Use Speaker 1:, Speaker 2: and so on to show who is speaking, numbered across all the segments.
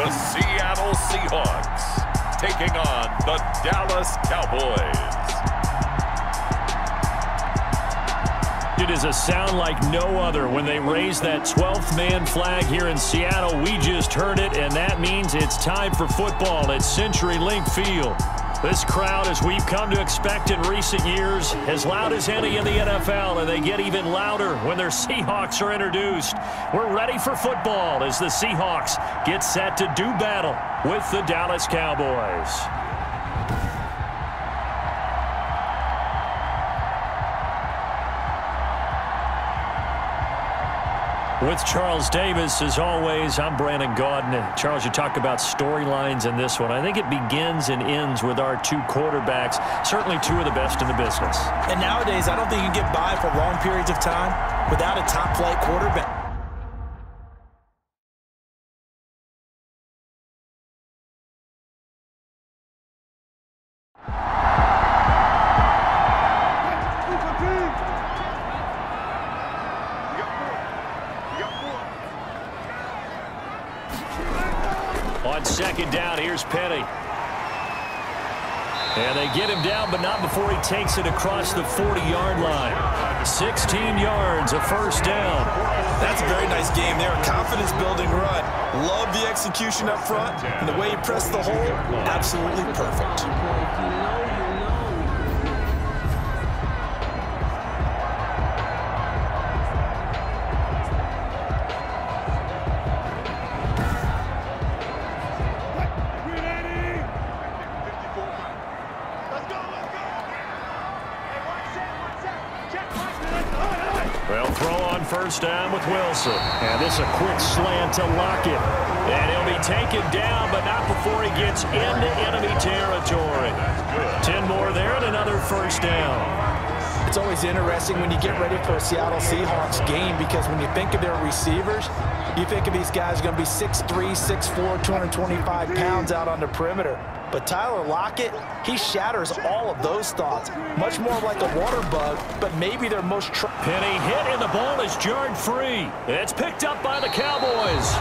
Speaker 1: the Seattle Seahawks taking on the Dallas Cowboys.
Speaker 2: It is a sound like no other when they raise that 12th man flag here in Seattle. We just heard it, and that means it's time for football at CenturyLink Field. This crowd, as we've come to expect in recent years, as loud as any in the NFL, and they get even louder when their Seahawks are introduced. We're ready for football as the Seahawks get set to do battle with the Dallas Cowboys. With Charles Davis, as always, I'm Brandon Gaudin. Charles, you talk about storylines in this one. I think it begins and ends with our two quarterbacks, certainly two of the best in the business.
Speaker 3: And nowadays, I don't think you can get by for long periods of time without a top-flight quarterback.
Speaker 2: On second down, here's Penny. And they get him down, but not before he takes it across the 40-yard line. 16 yards, a first down.
Speaker 3: That's a very nice game there. A confidence-building run. Love the execution up front. And the way he pressed the hole, absolutely perfect.
Speaker 2: Well, throw on first down with Wilson. And this a quick slant to Lockett. And he'll be taken down, but not before he gets into enemy territory. 10 more there and another first down.
Speaker 3: It's always interesting when you get ready for a Seattle Seahawks game because when you think of their receivers, you think of these guys going to be 6'3", 6'4", 225 pounds out on the perimeter. But Tyler Lockett, he shatters all of those thoughts. Much more like a water bug, but maybe their most...
Speaker 2: Penny hit and the ball is jarred free. It's picked up by the Cowboys.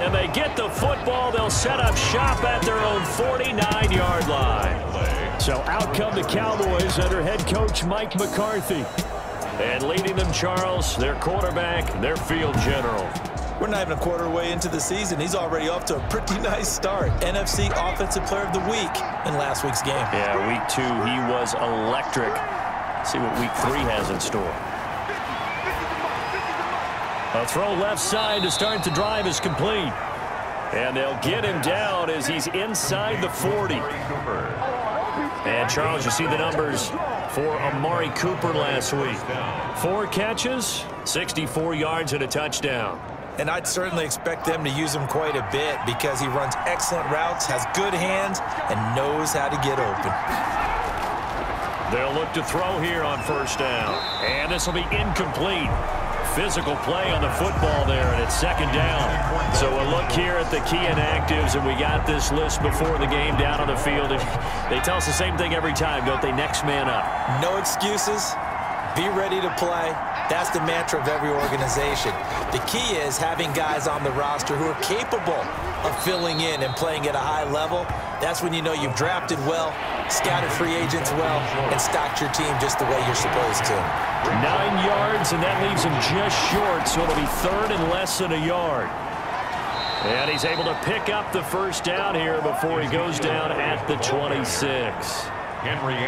Speaker 2: And they get the football. They'll set up shop at their own 49-yard line. So out come the Cowboys under head coach Mike McCarthy. And leading them, Charles, their quarterback, their field general.
Speaker 3: We're not even a quarter way into the season. He's already off to a pretty nice start. NFC Offensive Player of the Week in last week's game.
Speaker 2: Yeah, week 2, he was electric. See what week 3 has in store. A throw left side to start the drive is complete. And they'll get him down as he's inside the 40. And, Charles, you see the numbers for Amari Cooper last week. 4 catches, 64 yards, and a touchdown.
Speaker 3: And I'd certainly expect them to use him quite a bit because he runs excellent routes, has good hands, and knows how to get open.
Speaker 2: They'll look to throw here on first down. And this will be incomplete. Physical play on the football there, and it's second down. So a look here at the key inactives, and we got this list before the game down on the field. And they tell us the same thing every time, don't they? Next man up.
Speaker 3: No excuses. Be ready to play. That's the mantra of every organization. The key is having guys on the roster who are capable of filling in and playing at a high level. That's when you know you've drafted well, scouted free agents well, and stocked your team just the way you're supposed to.
Speaker 2: 9 yards, and that leaves him just short, so it'll be third and less than a yard. And he's able to pick up the first down here before he goes down at the 26.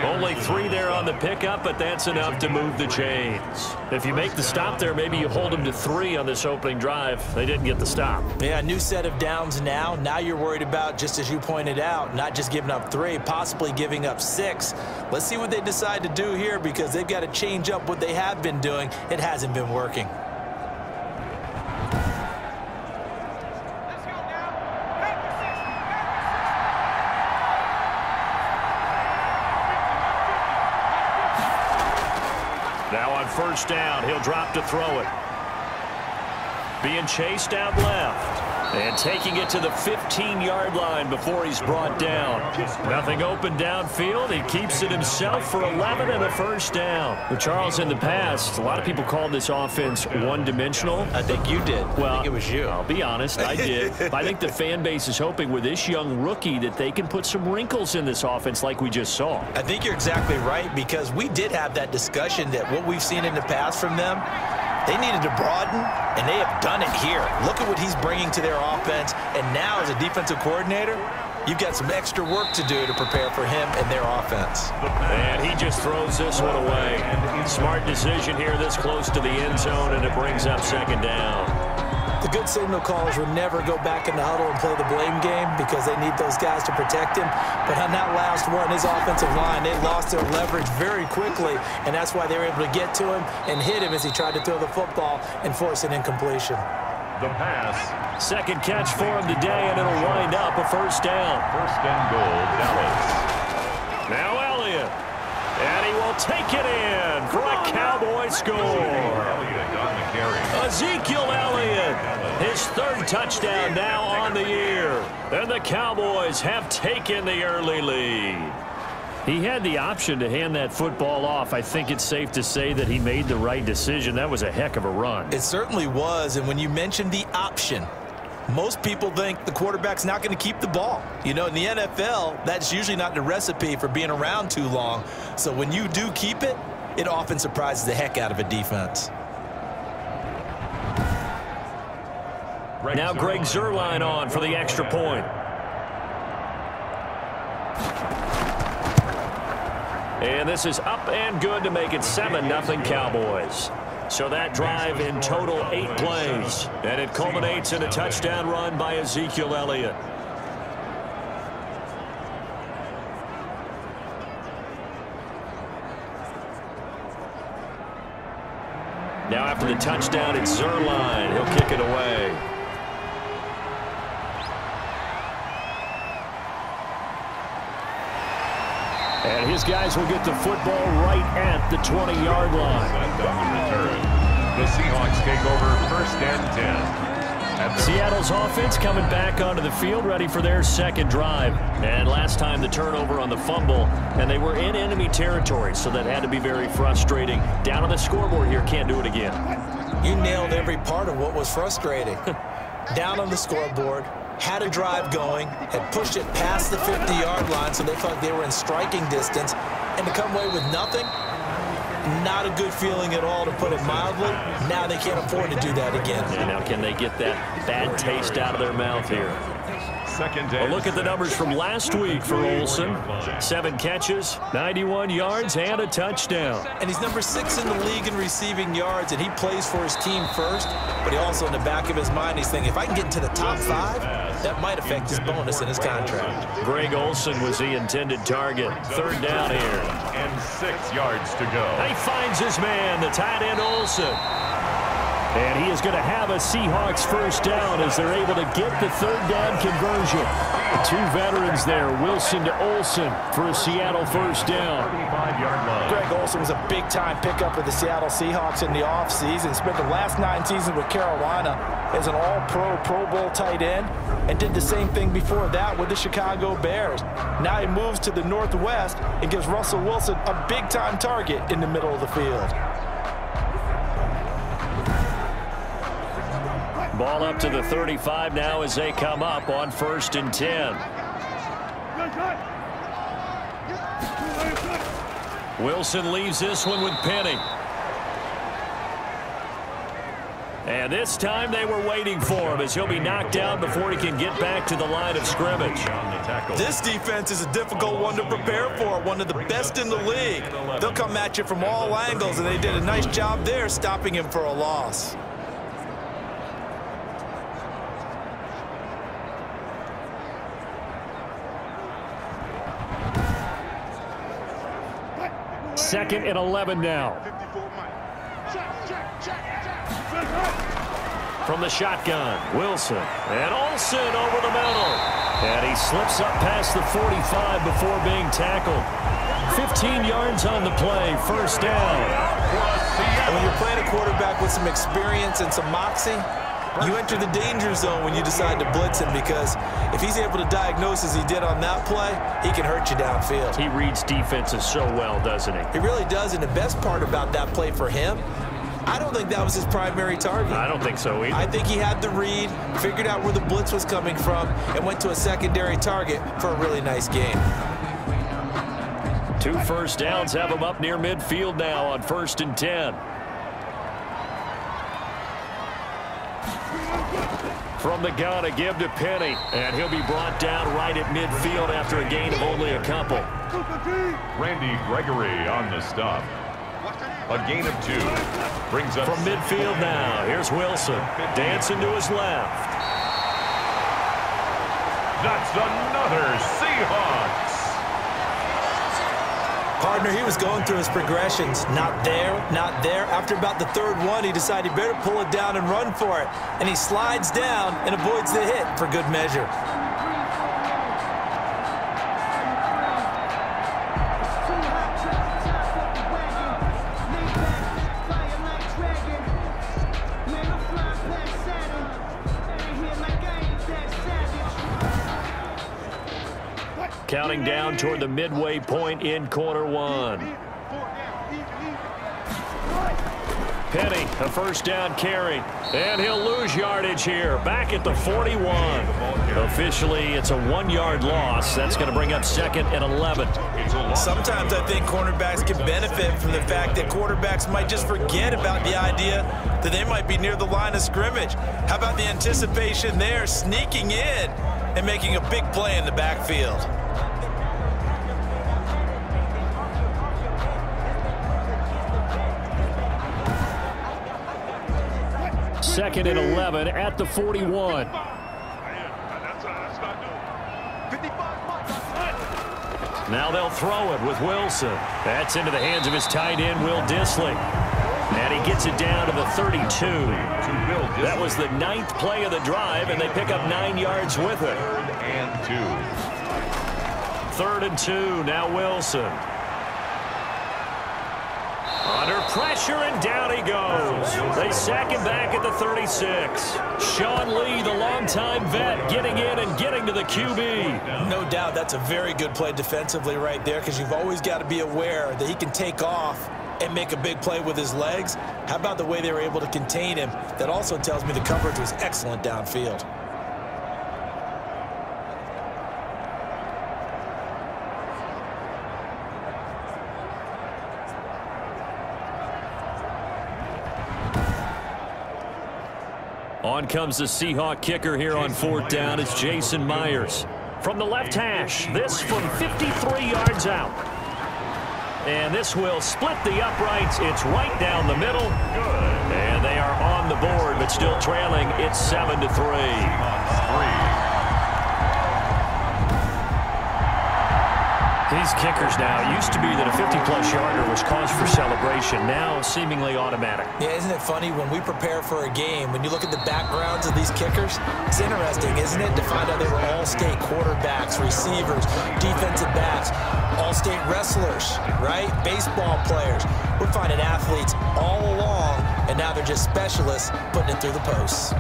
Speaker 2: Only 3 there on the pickup, but that's enough to move the chains. If you make the stop there, maybe you hold them to 3 on this opening drive. They didn't get the stop.
Speaker 3: Yeah, new set of downs now. Now you're worried about, just as you pointed out, not just giving up 3, possibly giving up 6. Let's see what they decide to do here because they've got to change up what they have been doing. It hasn't been working.
Speaker 2: Now on first down, he'll drop to throw it. Being chased out left. And taking it to the 15-yard line before he's brought down. Nothing open downfield. He keeps it himself for 11 and a first down. Well, Charles, in the past, a lot of people called this offense one-dimensional.
Speaker 3: I think you did.
Speaker 2: Well,
Speaker 3: I think it was you.
Speaker 2: I'll be honest, I did. But I think the fan base is hoping with this young rookie that they can put some wrinkles in this offense like we just saw.
Speaker 3: I think you're exactly right, because we did have that discussion that what we've seen in the past from them, they needed to broaden, and they have done it here. Look at what he's bringing to their offense, and now as a defensive coordinator, you've got some extra work to do to prepare for him and their offense.
Speaker 2: And he just throws this one away. Smart decision here this close to the end zone, and it brings up second down.
Speaker 3: The good signal callers would never go back in the huddle and play the blame game because they need those guys to protect him. But on that last one, his offensive line, they lost their leverage very quickly, and that's why they were able to get to him and hit him as he tried to throw the football and force an incompletion.
Speaker 1: The pass.
Speaker 2: Second catch for him today, and it'll wind up a first down.
Speaker 1: First and goal, Dallas.
Speaker 2: Now Elliott. And he will take it in for a Cowboy score.
Speaker 1: Elliott on the carry.
Speaker 2: Ezekiel Elliott, his third touchdown now on the year. And the Cowboys have taken the early lead. He had the option to hand that football off. I think it's safe to say that he made the right decision. That was a heck of a run.
Speaker 3: It certainly was, and when you mentioned the option, most people think the quarterback's not going to keep the ball. You know, in the NFL, that's usually not the recipe for being around too long. So when you do keep it, it often surprises the heck out of a defense.
Speaker 2: Now Greg Zuerlein on for the extra point. And this is up and good to make it 7-0 Cowboys. So that drive in total 8 plays. And it culminates in a touchdown run by Ezekiel Elliott. Now after the touchdown, it's Zuerlein. He'll kick it away. And his guys will get the football right at the 20-yard line.
Speaker 1: The Seahawks take over first and 10.
Speaker 2: Seattle's offense coming back onto the field, ready for their second drive. And last time the turnover on the fumble, and they were in enemy territory, so that had to be very frustrating. Down on the scoreboard here, can't do it again.
Speaker 3: You nailed every part of what was frustrating. Down on the scoreboard, had a drive going, had pushed it past the 50-yard line so they felt they were in striking distance, and to come away with nothing, not a good feeling at all, to put it mildly. Now they can't afford to do that again.
Speaker 2: And now can they get that bad taste out of their mouth here? Well, look at the numbers from last week for Olsen. 7 catches, 91 yards, and a touchdown.
Speaker 3: And he's number 6 in the league in receiving yards, and he plays for his team first, but he also, in the back of his mind, he's thinking, if I can get into the top 5, that might affect his bonus in his contract.
Speaker 2: Greg Olsen was the intended target. Third down here.
Speaker 1: And 6 yards to go.
Speaker 2: He finds his man, the tight end Olsen. And he is going to have a Seahawks first down as they're able to get the third down conversion. 2 veterans there, Wilson to Olsen for a Seattle first down.
Speaker 3: Greg Olsen was a big-time pickup for the Seattle Seahawks in the offseason. Spent the last 9 seasons with Carolina as an all-pro, Pro Bowl tight end, and did the same thing before that with the Chicago Bears. Now he moves to the Northwest and gives Russell Wilson a big-time target in the middle of the field.
Speaker 2: Ball up to the 35 now as they come up on first and 10. Wilson leaves this one with Penny. And this time they were waiting for him as he'll be knocked down before he can get back to the line of scrimmage.
Speaker 3: This defense is a difficult one to prepare for, one of the best in the league. They'll come at you from all angles, and they did a nice job there stopping him for a loss.
Speaker 2: Second and 11 now. From the shotgun, Wilson. And Olsen over the middle. And he slips up past the 45 before being tackled. 15 yards on the play, first down.
Speaker 3: And when you're playing a quarterback with some experience and some moxie, You enter the danger zone when you decide to blitz him, because if he's able to diagnose as he did on that play, he can hurt you downfield.
Speaker 2: He reads defenses so well, doesn't he?
Speaker 3: He really does, and the best part about that play for him, I don't think that was his primary target.
Speaker 2: I don't think so either.
Speaker 3: I think he had the read, figured out where the blitz was coming from, and went to a secondary target for a really nice game.
Speaker 2: 2 first downs have him up near midfield now on 1st and 10. From the gun, a give to Penny, and he'll be brought down right at midfield after a gain of only a couple.
Speaker 1: Randy Gregory on the stop. A gain of 2. Brings up
Speaker 2: from midfield now. Here's Wilson dancing to his left.
Speaker 1: That's another Seahawks.
Speaker 3: Partner, he was going through his progressions. Not there, not there. After about the 3rd one, he decided he better pull it down and run for it. And he slides down and avoids the hit for good measure.
Speaker 2: Counting down toward the midway point in quarter 1. Penny, a first down carry, and he'll lose yardage here. Back at the 41. Officially, it's a 1-yard loss. That's going to bring up 2nd and 11.
Speaker 3: Sometimes I think cornerbacks can benefit from the fact that quarterbacks might just forget about the idea that they might be near the line of scrimmage. How about the anticipation there, sneaking in and making a big play in the backfield?
Speaker 2: 2nd and 11 at the 41. Now they'll throw it with Wilson. That's into the hands of his tight end, Will Dissly. And he gets it down to the 32. That was the 9th play of the drive, and they pick up 9 yards with it. 3rd and 2, now Wilson. Under pressure, and down he goes. They sack him back at the 36. Sean Lee, the longtime vet, getting in and getting to the QB.
Speaker 3: No doubt that's a very good play defensively right there, because you've always got to be aware that he can take off and make a big play with his legs. How about the way they were able to contain him? That also tells me the coverage was excellent downfield.
Speaker 2: On comes the Seahawk kicker here on 4th down. It's Jason Myers. From the left hash, this from 53 yards out. And this will split the uprights. It's right down the middle. And they are on the board, but still trailing. It's 7-3. These kickers now, it used to be that a 50-plus yarder was cause for celebration. Now seemingly automatic.
Speaker 3: Yeah, isn't it funny when we prepare for a game, when you look at the backgrounds of these kickers, it's interesting, isn't it, to find out they were all-state quarterbacks, receivers, defensive backs, all-state wrestlers, right? Baseball players. We're finding athletes all along, and now they're just specialists putting it through the posts.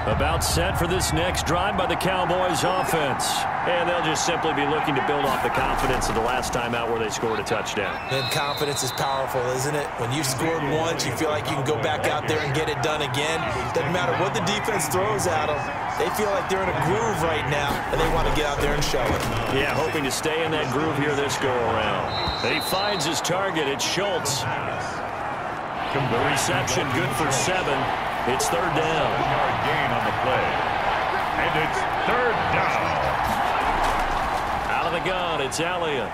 Speaker 2: About set for this next drive by the Cowboys offense. And they'll just simply be looking to build off the confidence of the last time out where they scored a touchdown.
Speaker 3: And confidence is powerful, isn't it? When you scored once, you feel like you can go back out there and get it done again. Doesn't matter what the defense throws at them. They feel like they're in a groove right now, and they want to get out there and show it.
Speaker 2: Yeah, hoping to stay in that groove here this go-around. And he finds his target. It's Schultz. The reception good for 7. It's 3rd down.
Speaker 1: 1-yard gain on the play. And it's 3rd down.
Speaker 2: Out of the gun, it's Elliott.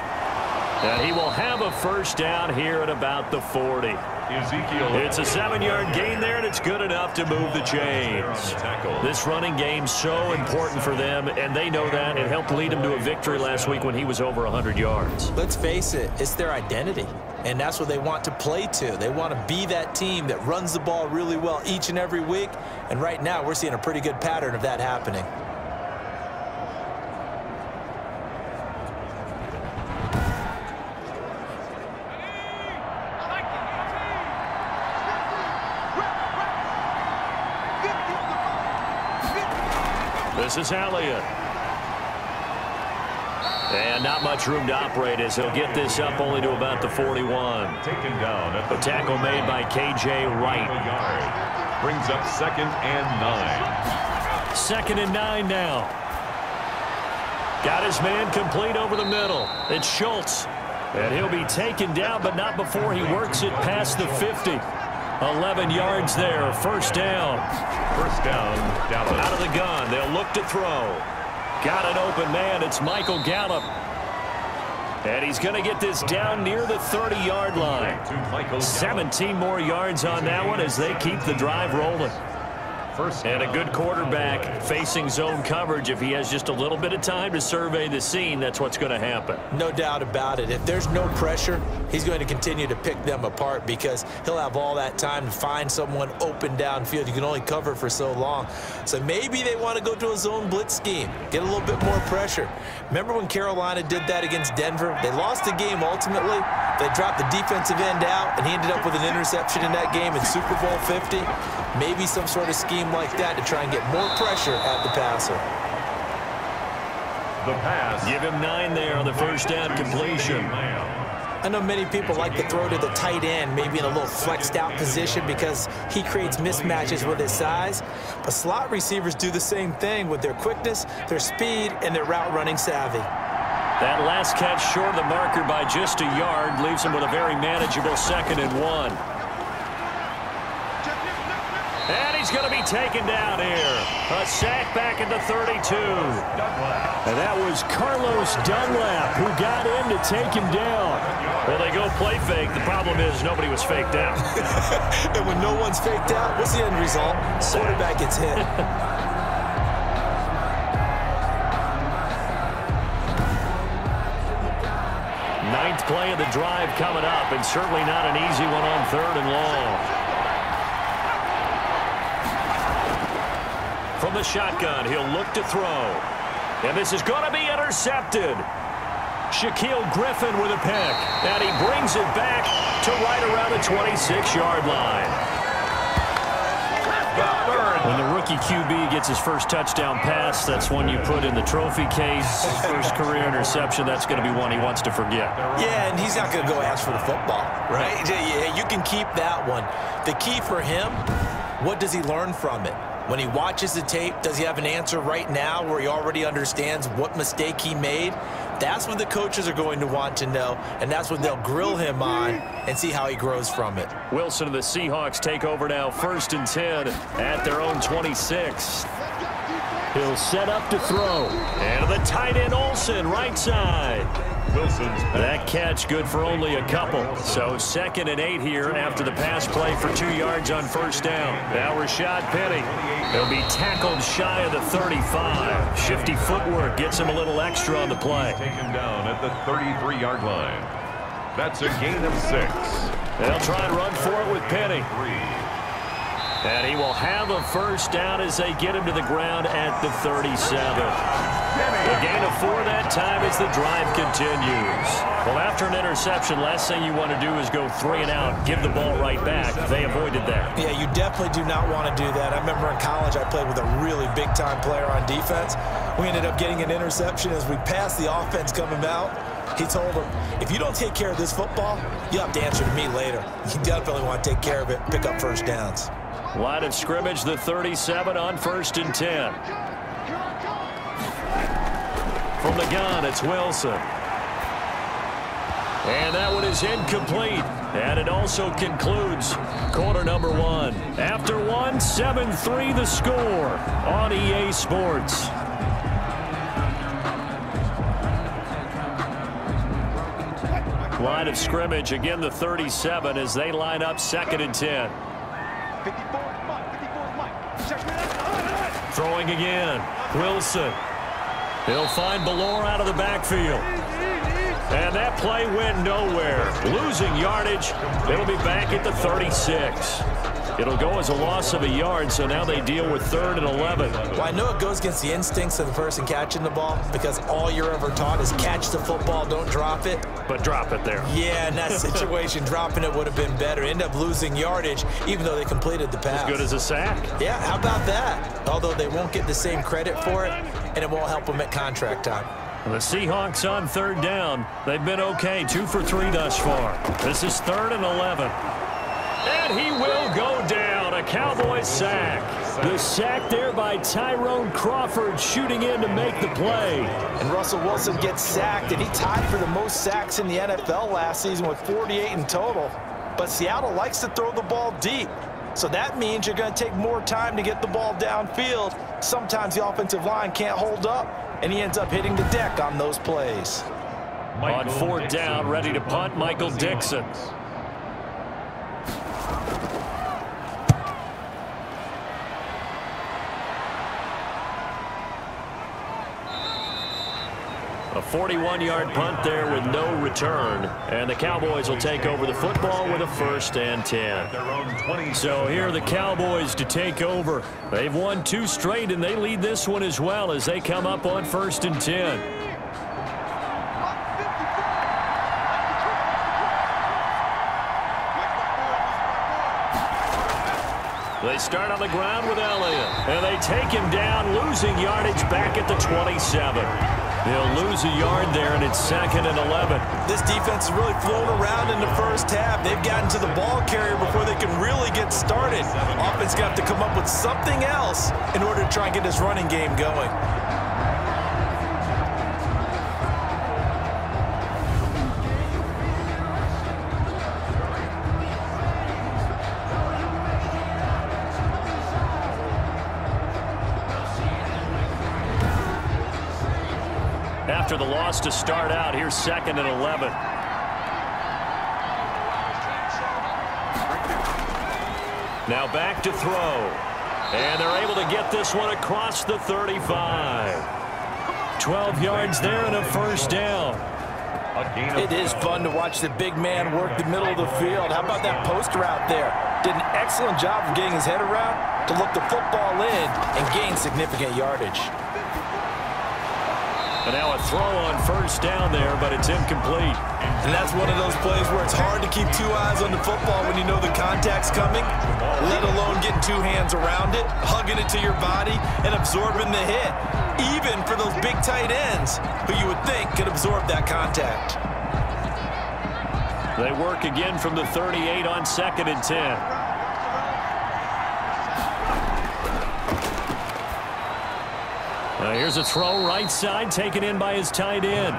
Speaker 2: And he will have a first down here at about the 40. It's a 7-yard gain there, and it's good enough to move the chains. This running game's so important for them, and they know that. It helped lead them to a victory last week when he was over 100 yards.
Speaker 3: Let's face it, it's their identity, and that's what they want to play to. They want to be that team that runs the ball really well each and every week, and right now we're seeing a pretty good pattern of that happening.
Speaker 2: This is Elliott. And not much room to operate as he'll get this up only to about the 41.
Speaker 1: Taken down at
Speaker 2: The tackle made by K.J. Wright.
Speaker 1: Brings up 2nd and 9.
Speaker 2: 2nd and 9 now. Got his man complete over the middle. It's Schultz. And he'll be taken down, but not before he works it past the 50. 11 yards there. First down.
Speaker 1: First down, Dallas.
Speaker 2: Out of the gun. They'll look to throw. Got an open man. It's Michael Gallup. And he's going to get this down near the 30-yard line. 17 more yards on that one as they keep the drive rolling. And a good quarterback facing zone coverage. If he has just a little bit of time to survey the scene, that's what's going to happen.
Speaker 3: No doubt about it. If there's no pressure, he's going to continue to pick them apart because he'll have all that time to find someone open downfield. You can only cover for so long. So maybe they want to go to a zone blitz scheme, get a little bit more pressure. Remember when Carolina did that against Denver? They lost the game ultimately. They dropped the defensive end out, and he ended up with an interception in that game in Super Bowl 50. Maybe some sort of scheme like that to try and get more pressure at the passer.
Speaker 1: The pass.
Speaker 2: Give him 9 there on the first down completion.
Speaker 3: I know many people like to throw to the tight end, maybe in a little flexed out position because he creates mismatches with his size. But slot receivers do the same thing with their quickness, their speed, and their route running savvy.
Speaker 2: That last catch short of the marker by just a yard leaves him with a very manageable 2nd and 1. And he's going to be taken down here. A sack back at the 32. And that was Carlos Dunlap who got in to take him down. Well, they go play fake. The problem is nobody was faked out.
Speaker 3: And when no one's faked out, what's the end result? Quarterback gets hit.
Speaker 2: Ninth play of the drive coming up, and certainly not an easy one on 3rd and long. From the shotgun, he'll look to throw. And this is going to be intercepted. Shaquill Griffin with a pick. And he brings it back to right around the 26-yard line. When the rookie QB gets his first touchdown pass, that's one you put in the trophy case. His first career interception, that's going to be one he wants to forget.
Speaker 3: Yeah, and he's not going to go ask for the football, right? Yeah, you can keep that one. The key for him, what does he learn from it? When he watches the tape, does he have an answer right now where he already understands what mistake he made? That's what the coaches are going to want to know, and that's what they'll grill him on and see how he grows from it.
Speaker 2: Wilson and the Seahawks take over now, 1st and 10 at their own 26. He'll set up to throw. And the tight end Olsen, right side.
Speaker 1: Wilson's
Speaker 2: that catch good for only a couple. So 2nd and 8 here after the pass play for 2 yards on first down. Now Rashad Penny. He'll be tackled shy of the 35. Shifty footwork gets him a little extra on the play.
Speaker 1: Taken down at the 33-yard line. That's a gain of 6.
Speaker 2: They'll try and run for it with Penny. And he will have a first down as they get him to the ground at the 37. A gain of 4 that time as the drive continues. Well, after an interception, last thing you want to do is go 3 and out, give the ball right back. They avoided that.
Speaker 3: Yeah, you definitely do not want to do that. I remember in college I played with a really big-time player on defense. We ended up getting an interception as we passed the offense coming out. He told him, if you don't take care of this football, you have to answer to me later. You definitely want to take care of it, pick up first downs.
Speaker 2: Line of scrimmage, the 37 on 1st and 10. From the gun, it's Wilson. And that one is incomplete. And it also concludes quarter number 1. After 1, 7-3 the score on EA Sports. Line of scrimmage, again the 37 as they line up 2nd and 10. Throwing again, Wilson. He'll find Ballore out of the backfield. And that play went nowhere. Losing yardage. It'll be back at the 36. It'll go as a loss of a yard, so now they deal with 3rd and 11.
Speaker 3: Well, I know it goes against the instincts of the person catching the ball because all you're ever taught is catch the football, don't drop it.
Speaker 2: But drop it there.
Speaker 3: Yeah, in that situation, dropping it would have been better. End up losing yardage, even though they completed the pass.
Speaker 2: As good as a sack.
Speaker 3: Yeah, how about that? Although they won't get the same credit for it, and it won't help them at contract time.
Speaker 2: The Seahawks on 3rd down. They've been okay, 2 for 3 thus far. This is 3rd and 11. And he will go down. A Cowboys sack. The sack there by Tyrone Crawford shooting in to make the play.
Speaker 3: And Russell Wilson gets sacked, and he tied for the most sacks in the NFL last season with 48 in total. But Seattle likes to throw the ball deep. So that means you're going to take more time to get the ball downfield. Sometimes the offensive line can't hold up, and he ends up hitting the deck on those plays.
Speaker 2: On 4th down, ready to punt, Michael Dixon. A 41-yard punt there with no return. And the Cowboys will take over the football with a 1st and 10. So here are the Cowboys to take over. They've won 2 straight, and they lead this one as well as they come up on 1st and 10. They start on the ground with Elliott, and they take him down, losing yardage back at the 27. They'll lose a yard there, and it's 2nd and 11.
Speaker 3: This defense is really flown around in the first half. They've gotten to the ball carrier before they can really get started. Offense got to come up with something else in order to try and get this running game going.
Speaker 2: After the loss to start out, here's 2nd and 11. Now back to throw. And they're able to get this one across the 35. 12 yards there and a 1st down.
Speaker 3: It is fun to watch the big man work the middle of the field. How about that post route there? Did an excellent job of getting his head around to look the football in and gain significant yardage.
Speaker 2: And now a throw on 1st down there, but it's incomplete.
Speaker 3: And that's one of those plays where it's hard to keep 2 eyes on the football when you know the contact's coming, let alone getting 2 hands around it, hugging it to your body, and absorbing the hit, even for those big tight ends who you would think could absorb that contact.
Speaker 2: They work again from the 38 on 2nd and 10. Here's a throw right side taken in by his tight end.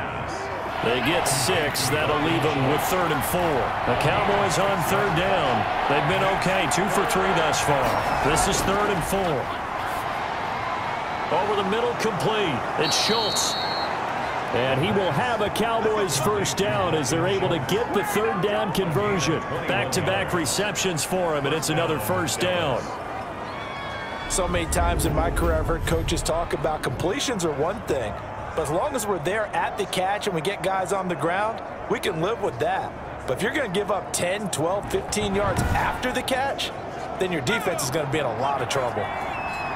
Speaker 2: They get 6. That'll leave them with 3rd and 4. The Cowboys on 3rd down. They've been okay, 2 for 3 thus far. This is 3rd and 4. Over the middle, complete. It's Schultz. And he will have a Cowboys 1st down as they're able to get the 3rd down conversion. Back-to-back receptions for him, and it's another 1st down.
Speaker 3: So many times in my career I've heard coaches talk about completions are one thing, but as long as we're there at the catch and we get guys on the ground, we can live with that. But if you're going to give up 10, 12, 15 yards after the catch, then your defense is going to be in a lot of trouble.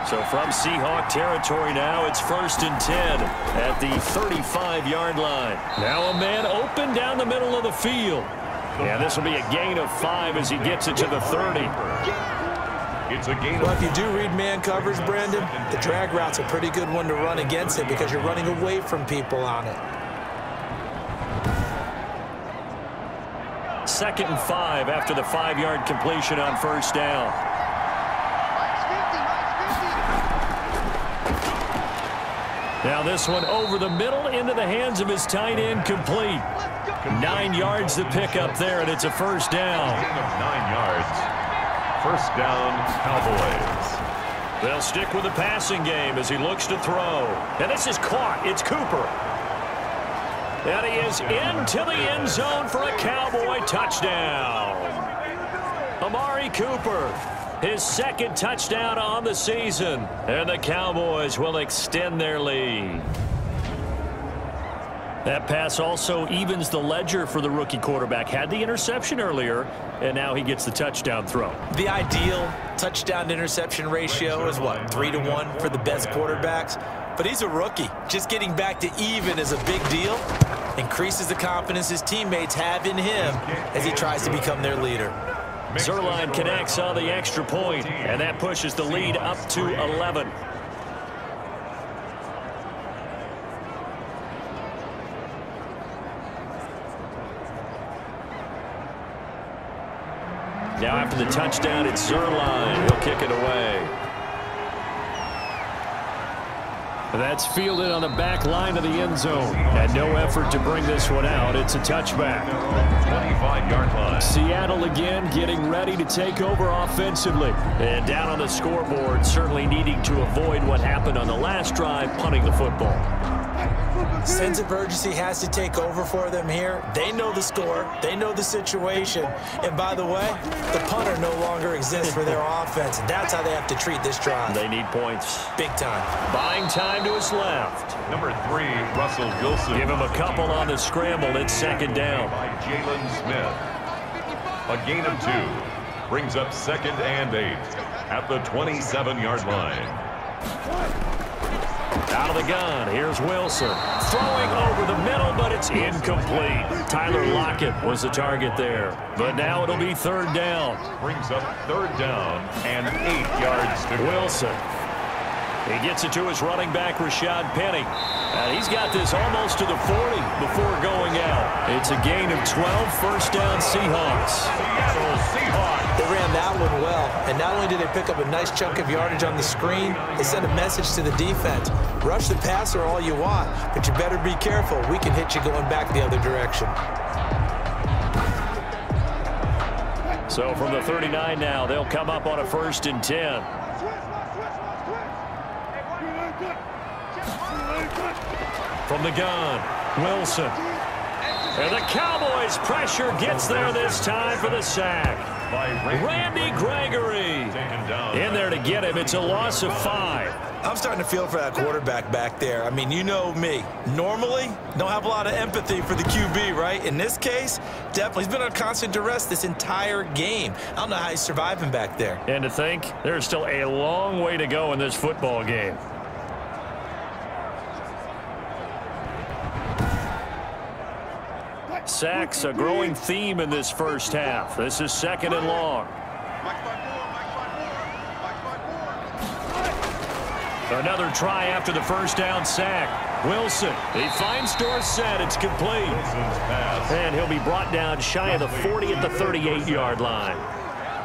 Speaker 2: So from Seahawk territory now, it's 1st and 10 at the 35-yard line. Now a man open down the middle of the field. And this will be a gain of 5 as he gets it to the 30.
Speaker 1: It's a gain.
Speaker 3: Well, if you do read man coverage, Brandon, the drag route's a pretty good one to run against it because you're running away from people on it.
Speaker 2: 2nd and 5 after the 5-yard completion on 1st down. Now this one over the middle into the hands of his tight end, complete. 9 yards to pick up there, and it's a 1st down.
Speaker 1: 9 yards. 1st down, Cowboys.
Speaker 2: They'll stick with the passing game as he looks to throw. And this is caught. It's Cooper. And he is into the end zone for a Cowboy touchdown. Amari Cooper, his 2nd touchdown on the season. And the Cowboys will extend their lead. That pass also evens the ledger for the rookie quarterback. Had the interception earlier, and now he gets the touchdown throw.
Speaker 3: The ideal touchdown-to-interception ratio is, what, 3-to-1 for the best quarterbacks? But he's a rookie. Just getting back to even is a big deal. Increases the confidence his teammates have in him as he tries to become their leader.
Speaker 2: Zuerlein connects on the extra point, and that pushes the lead up to 11. Now after the touchdown, it's Zuerlein. He'll kick it away. That's fielded on the back line of the end zone. And no effort to bring this one out. It's a touchback.
Speaker 1: 25-yard line.
Speaker 2: Seattle again getting ready to take over offensively. And down on the scoreboard, certainly needing to avoid what happened on the last drive, punting the football.
Speaker 3: Sense of urgency has to take over for them here. They know the score. They know the situation. And by the way, the punter no longer exists for their offense. That's how they have to treat this drive.
Speaker 2: They need points.
Speaker 3: Big time.
Speaker 2: Buying time to his left.
Speaker 1: Number 3, Russell Wilson.
Speaker 2: Give him a couple on the scramble. It's second down.
Speaker 1: By Jalen Smith. A gain of 2. Brings up 2nd and 8 at the 27-yard line.
Speaker 2: Out of the gun, here's Wilson. Throwing over the middle, but it's incomplete. Tyler Lockett was the target there. But now it'll be 3rd down.
Speaker 1: Brings up 3rd down and 8 yards to
Speaker 2: Wilson. He gets it to his running back, Rashad Penny. And he's got this almost to the 40 before going out. It's a gain of 12, first down Seahawks.
Speaker 1: Seattle Seahawks.
Speaker 3: They ran that one well, and not only did they pick up a nice chunk of yardage on the screen, they sent a message to the defense. Rush the passer all you want, but you better be careful. We can hit you going back the other direction.
Speaker 2: So from the 39 now, they'll come up on a 1st and 10. From the gun, Wilson. And the Cowboys pressure gets there this time for the sack. Randy Gregory in there to get him. It's a loss of 5.
Speaker 3: I'm starting to feel for that quarterback back there. I mean, you know me. Normally, don't have a lot of empathy for the QB, right? In this case, definitely. He's been on constant duress this entire game. I don't know how he's surviving back there.
Speaker 2: And to think, there's still a long way to go in this football game. Sacks, a growing theme in this first half. This is 2nd and long. Another try after the first down sack. Wilson, he finds Dorsett. It's complete. And he'll be brought down shy of the 40 at the 38-yard line.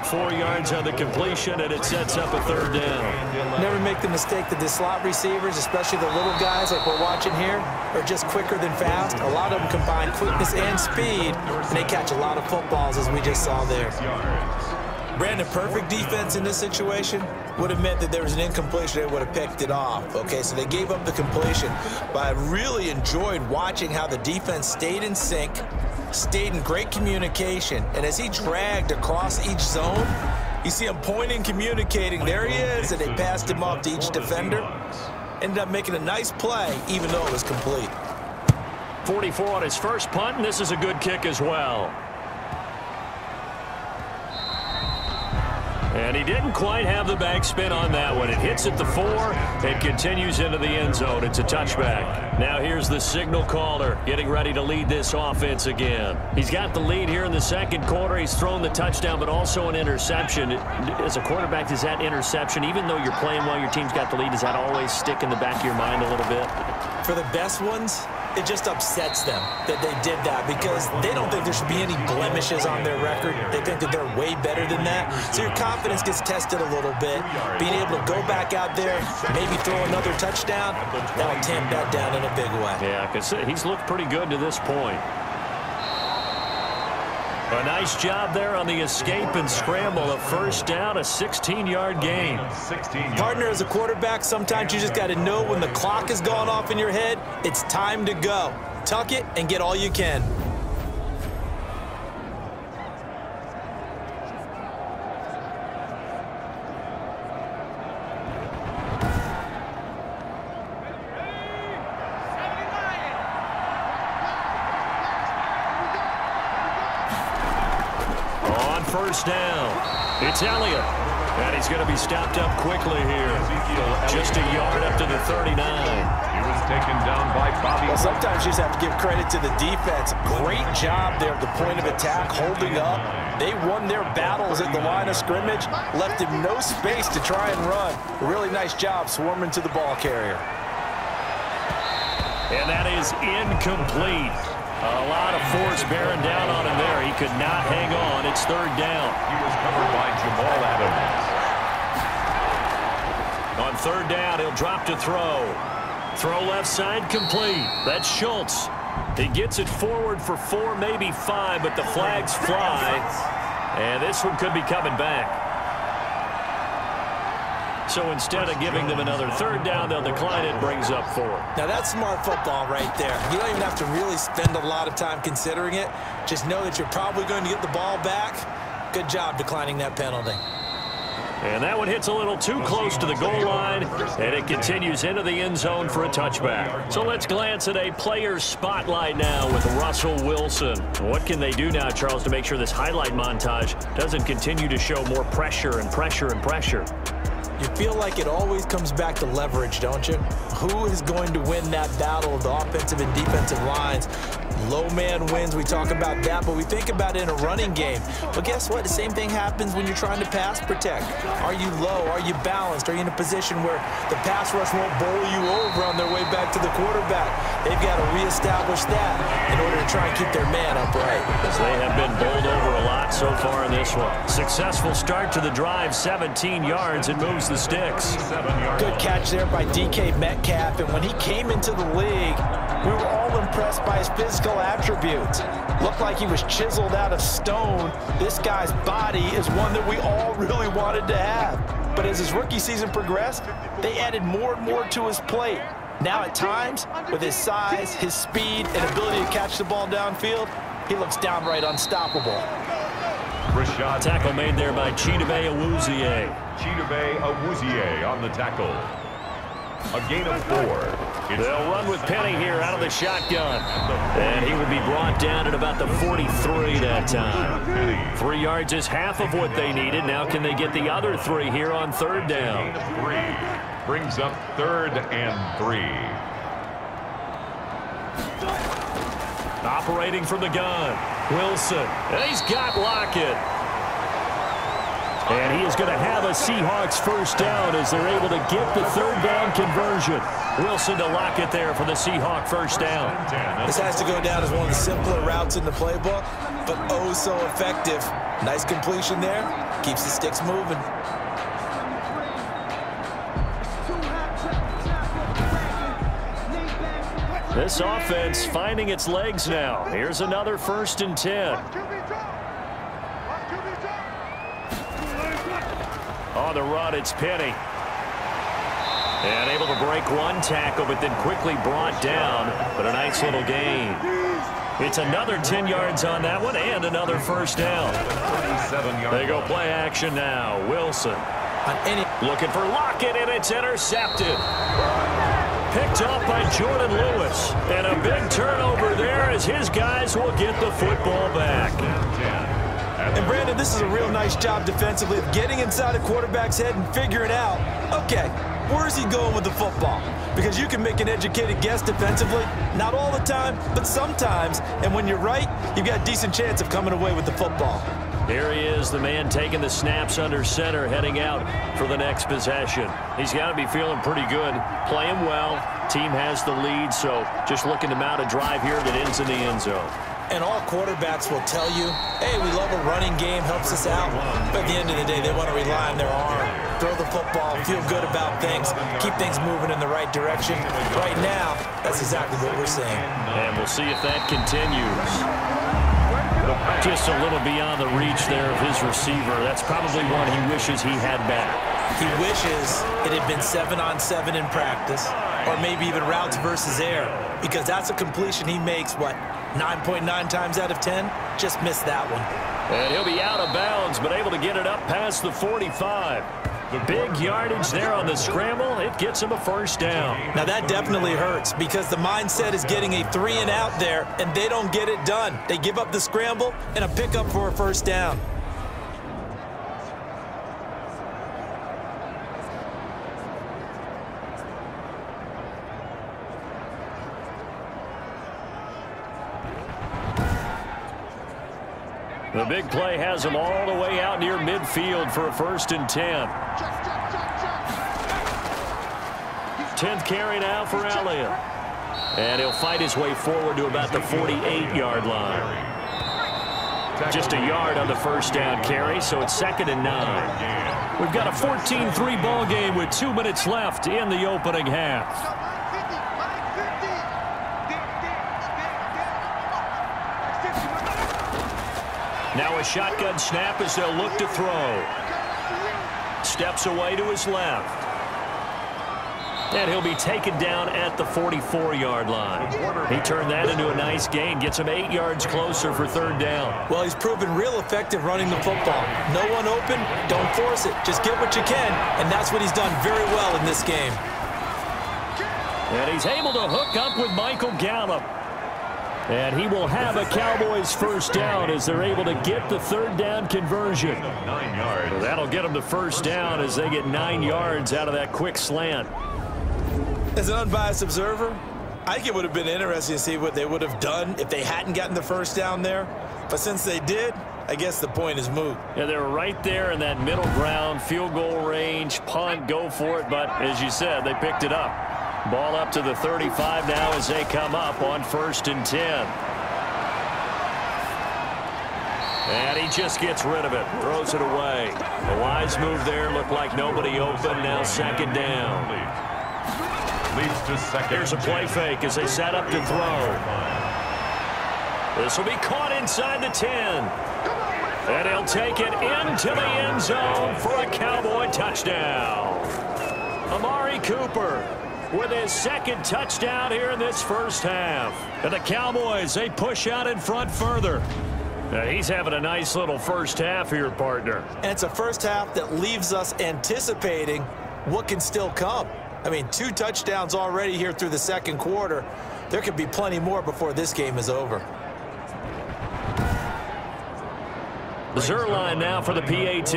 Speaker 2: 4 yards on the completion, and it sets up a 3rd down.
Speaker 3: Never make the mistake that the slot receivers, especially the little guys like we're watching here, are just quicker than fast. A lot of them combine quickness and speed, and they catch a lot of footballs, as we just saw there. Brandon, perfect defense in this situation would have meant that there was an incompletion. They would have picked it off. Okay, so they gave up the completion. But I really enjoyed watching how the defense stayed in sync, stayed in great communication, and as he dragged across each zone, you see him pointing, communicating. There he is, and they passed him off to each defender. Ended up making a nice play, even though it was complete.
Speaker 2: 44 on his first punt, and this is a good kick as well. And he didn't quite have the backspin on that one. It hits at the 4. It continues into the end zone. It's a touchback. Now here's the signal caller getting ready to lead this offense again. He's got the lead here in the 2nd quarter. He's thrown the touchdown, but also an interception. As a quarterback, does that interception, even though you're playing well, your team's got the lead, does that always stick in the back of your mind a little bit?
Speaker 3: For the best ones, it just upsets them that they did that because they don't think there should be any blemishes on their record. They think that they're way better than that. So your confidence gets tested a little bit. Being able to go back out there, maybe throw another touchdown, that'll tamp that down in a big way.
Speaker 2: Yeah, because he's looked pretty good to this point. A nice job there on the escape and scramble. A first down, a 16-yard gain.
Speaker 3: Partner, as a quarterback, sometimes you just got to know when the clock is going off in your head, it's time to go. Tuck it and get all you can.
Speaker 2: first down. It's Elliott. And he's going to be stopped up quickly here. Just a yard up to the 39.
Speaker 1: He was taken down by Bobby.
Speaker 3: Well, sometimes you just have to give credit to the defense. Great job there at the point of attack, holding up. They won their battles at the line of scrimmage, left him no space to try and run. A really nice job swarming to the ball carrier.
Speaker 2: And that is incomplete. A lot of force bearing down on him there. He could not hang on. It's third down.
Speaker 1: He was covered by Jamal Adams.
Speaker 2: On third down, he'll drop to throw. Throw left side complete. That's Schultz. He gets it forward for 4, maybe 5, but the flags fly. And this one could be coming back. So instead of giving them another third down, they'll decline it, brings up 4.
Speaker 3: Now that's smart football right there. You don't even have to really spend a lot of time considering it. Just know that you're probably going to get the ball back. Good job declining that penalty.
Speaker 2: And that one hits a little too close to the goal line, and it continues into the end zone for a touchback. So let's glance at a player's spotlight now with Russell Wilson. What can they do now, Charles, to make sure this highlight montage doesn't continue to show more pressure and pressure and pressure?
Speaker 3: You feel like it always comes back to leverage, don't you? Who is going to win that battle of the offensive and defensive lines? Low man wins. We talk about that, but we think about it in a running game. But guess what? The same thing happens when you're trying to pass protect. Are you low? Are you balanced? Are you in a position where the pass rush won't bowl you over on their way back to the quarterback? They've got to reestablish that in order to try and keep their man upright.
Speaker 2: As they have been bowled over a lot so far in this one. Successful start to the drive, 17 yards, and moves the sticks.
Speaker 3: Good catch there by DK Metcalf, and when he came into the league, we were all impressed by his physical attributes. Looked like he was chiseled out of stone. This guy's body is one that we all really wanted to have. But as his rookie season progressed, they added more and more to his plate. Now at times, with his size, his speed, and ability to catch the ball downfield, he looks downright unstoppable.
Speaker 1: Rashad
Speaker 2: Tackle made there by Chidobe Awuzie.
Speaker 1: Chidobe Awuzie on the tackle. A gain of 4.
Speaker 2: They'll run with Penny here out of the shotgun. And he will be brought down at about the 43 that time. 3 yards is half of what they needed. Now can they get the other 3 here on third down?
Speaker 1: Gain of 3 brings up 3rd and 3.
Speaker 2: Operating from the gun, Wilson. And he's got Lockett. And he is going to have a Seahawks first down as they're able to get the third down conversion. Wilson to Lockett there for the Seahawk first down.
Speaker 3: This has to go down as one of the simpler routes in the playbook, but oh so effective. Nice completion there. Keeps the sticks moving.
Speaker 2: This offense finding its legs now. Here's another 1st and 10. On the run, it's Penny. And able to break one tackle, but then quickly brought down. But a nice little gain. It's another 10 yards on that one and another first down. They go play action now. Wilson looking for Lockett, and it's intercepted. Picked off by Jordan Lewis. And a big turnover there as his guys will get the football back.
Speaker 3: And Brandon, this is a real nice job defensively of getting inside a quarterback's head and figuring out, okay, where is he going with the football? Because you can make an educated guess defensively, not all the time, but sometimes. And when you're right, you've got a decent chance of coming away with the football.
Speaker 2: Here he is, the man taking the snaps under center, heading out for the next possession. He's got to be feeling pretty good, playing well. Team has the lead, so just looking to mount a drive here that ends in the end zone.
Speaker 3: And all quarterbacks will tell you, hey, we love a running game, helps us out. But at the end of the day, they want to rely on their arm, throw the football, feel good about things, keep things moving in the right direction. Right now, that's exactly what we're seeing.
Speaker 2: And we'll see if that continues. Just a little beyond the reach there of his receiver. That's probably one he wishes he had back.
Speaker 3: He wishes it had been 7-on-7 in practice, or maybe even routes versus air, because that's a completion he makes, what, 9.9 times out of 10? Just missed that one.
Speaker 2: And he'll be out of bounds, but able to get it up past the 45. The big yardage there on the scramble, it gets him a first down.
Speaker 3: Now that definitely hurts because the mindset is getting a 3-and-out there, and they don't get it done. They give up the scramble and a pickup for a first down.
Speaker 2: The big play has him all the way out near midfield for a 1st and 10. 10th carry now for Elliott. And he'll fight his way forward to about the 48-yard line. Just a yard on the 1st down carry, so it's 2nd and 9. We've got a 14-3 ball game with 2 minutes left in the opening half. Now a shotgun snap as they'll look to throw. Steps away to his left. And he'll be taken down at the 44-yard line. He turned that into a nice gain. Gets him 8 yards closer for 3rd down.
Speaker 3: Well, he's proven real effective running the football. No one open, don't force it. Just get what you can, and that's what he's done very well in this game.
Speaker 2: And he's able to hook up with Michael Gallup. And he will have a Cowboys 1st down as they're able to get the 3rd down conversion.
Speaker 1: 9 yards.
Speaker 2: So that'll get them the 1st down as they get 9 yards out of that quick slant.
Speaker 3: As an unbiased observer, I think it would have been interesting to see what they would have done if they hadn't gotten the 1st down there. But since they did, I guess the point is moot.
Speaker 2: Yeah, they were right there in that middle ground, field goal range, punt, go for it. But as you said, they picked it up. Ball up to the 35 now as they come up on 1st and 10. And he just gets rid of it, throws it away. A wise move there, looked like nobody open, now 2nd down.
Speaker 1: Leads to 2nd.
Speaker 2: Here's a play fake as they set up to throw. This will be caught inside the 10. And he'll take it into the end zone for a Cowboy touchdown. Amari Cooper with his 2nd touchdown here in this 1st half. And the Cowboys, they push out in front further. Now, he's having a nice little 1st half here, partner.
Speaker 3: And it's a 1st half that leaves us anticipating what can still come. I mean, 2 touchdowns already here through the 2nd quarter. There could be plenty more before this game is over.
Speaker 2: Zuerlein now for the PAT.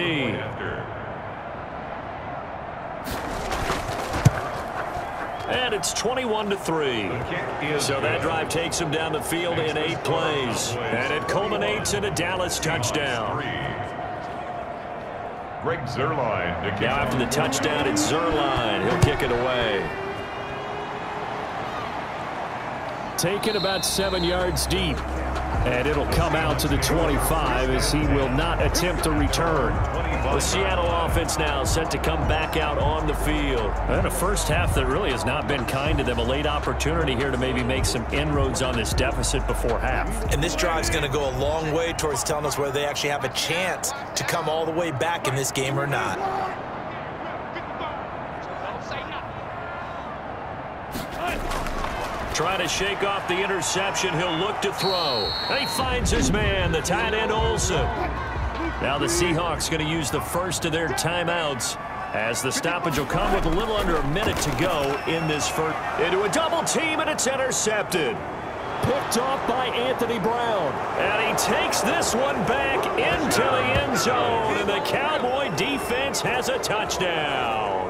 Speaker 2: And it's 21-3. So that drive takes him down the field in 8 plays. And it culminates in a Dallas touchdown.
Speaker 1: Greg Zuerlein.
Speaker 2: Now after the touchdown, it's Zuerlein. He'll kick it away. Taken about 7 yards deep. And it'll come out to the 25 as he will not attempt to return. The Seattle offense now set to come back out on the field. And a 1st half that really has not been kind to them. A late opportunity here to maybe make some inroads on this deficit before half.
Speaker 3: And this drive's going to go a long way towards telling us whether they actually have a chance to come all the way back in this game or not.
Speaker 2: Trying to shake off the interception. He'll look to throw. And he finds his man, the tight end Olsen. Now the Seahawks going to use the 1st of their timeouts as the stoppage will come with a little under a minute to go in this 1st. Into a double team, and it's intercepted. Picked off by Anthony Brown. And he takes this one back into the end zone. And the Cowboy defense has a touchdown.